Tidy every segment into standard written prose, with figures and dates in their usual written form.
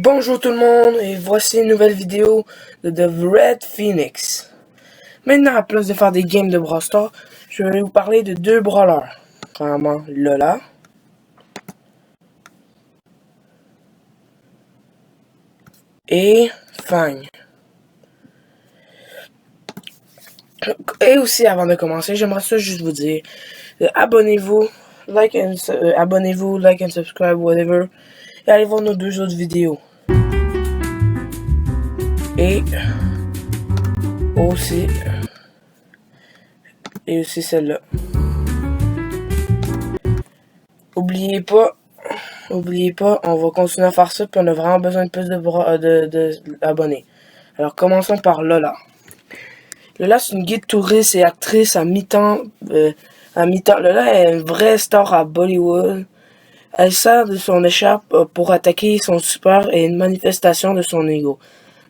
Bonjour tout le monde et voici une nouvelle vidéo de The Red Phoenix. Maintenant, à place de faire des games de Brawl Stars, je vais vous parler de deux brawlers. Premièrement, Lola. Et Fang. Et aussi, avant de commencer, j'aimerais ça juste vous dire, abonnez-vous, like and subscribe, whatever. Et allez voir nos deux autres vidéos. Et aussi celle-là. Oubliez pas, on va continuer à faire ça, puis on a vraiment besoin de plus d'abonnés. Alors commençons par Lola. Lola, c'est une guide touriste et actrice à mi-temps. Lola est une vraie star à Bollywood. Elle sert de son écharpe pour attaquer son super et une manifestation de son ego.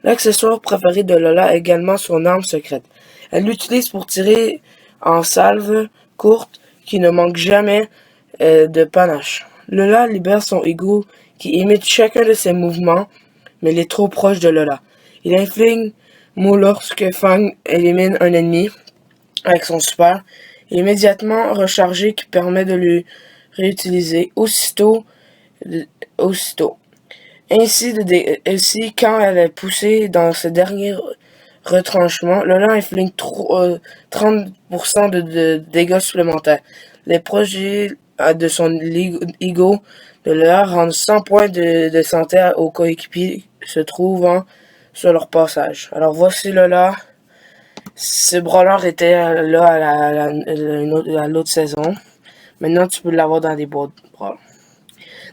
L'accessoire préféré de Lola est également son arme secrète. Elle l'utilise pour tirer en salve courte qui ne manque jamais de panache. Lola libère son ego qui imite chacun de ses mouvements, mais il est trop proche de Lola. Il inflige mot lorsque Fang élimine un ennemi avec son super, immédiatement rechargé qui permet de le réutiliser aussitôt. Ainsi, quand elle est poussée dans ce dernier retranchement, Lola inflige 30% de dégâts supplémentaires. Les projets de son ego de Lola rendent 100 points de santé aux coéquipiers se trouvant sur leur passage. Alors voici Lola. Ce brawler était là à l'autre saison. Maintenant tu peux l'avoir dans des boîtes de brawler.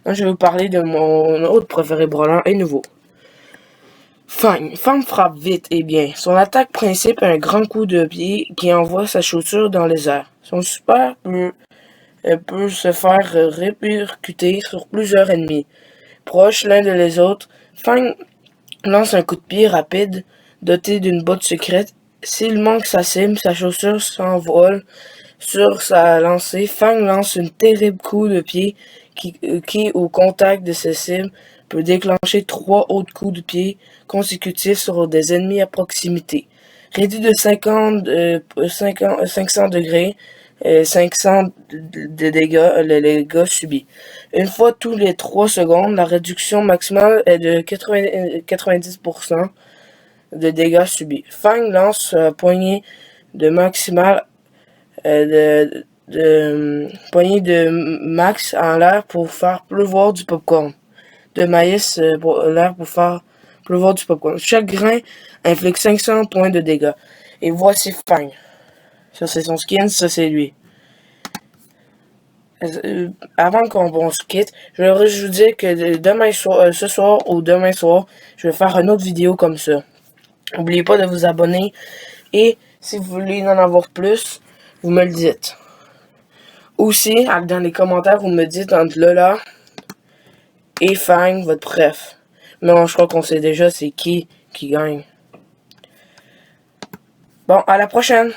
Donc je vais vous parler de mon autre préféré brawler et nouveau. Fang frappe vite et bien. Son attaque principe est un grand coup de pied qui envoie sa chaussure dans les airs. Son super peut se faire répercuter sur plusieurs ennemis. Proches l'un de les autres, Fang lance un coup de pied rapide, doté d'une botte secrète. S'il manque sa cible, sa chaussure s'envole sur sa lancée. Fang lance un terrible coup de pied qui, au contact de ses cibles, peut déclencher 3 autres coups de pied consécutifs sur des ennemis à proximité. Réduit de 500 degrés, 500 de dégâts, les dégâts subis. Une fois tous les 3 secondes, la réduction maximale est de 90% de dégâts subis. Fang lance poignée de maximale poignée de max en l'air pour faire pleuvoir du popcorn. De maïs pour l'air pour faire pleuvoir du popcorn. Chaque grain inflige 500 points de dégâts. Et voici Fang. Ça c'est son skin, ça c'est lui. Avant qu'on se quitte, je voudrais juste vous dire que ce soir ou demain soir, je vais faire une autre vidéo comme ça. N'oubliez pas de vous abonner. Et si vous voulez en avoir plus, vous me le dites. Aussi, dans les commentaires, vous me dites entre Lola et Fang votre préf. Mais je crois qu'on sait déjà c'est qui gagne. Bon, à la prochaine!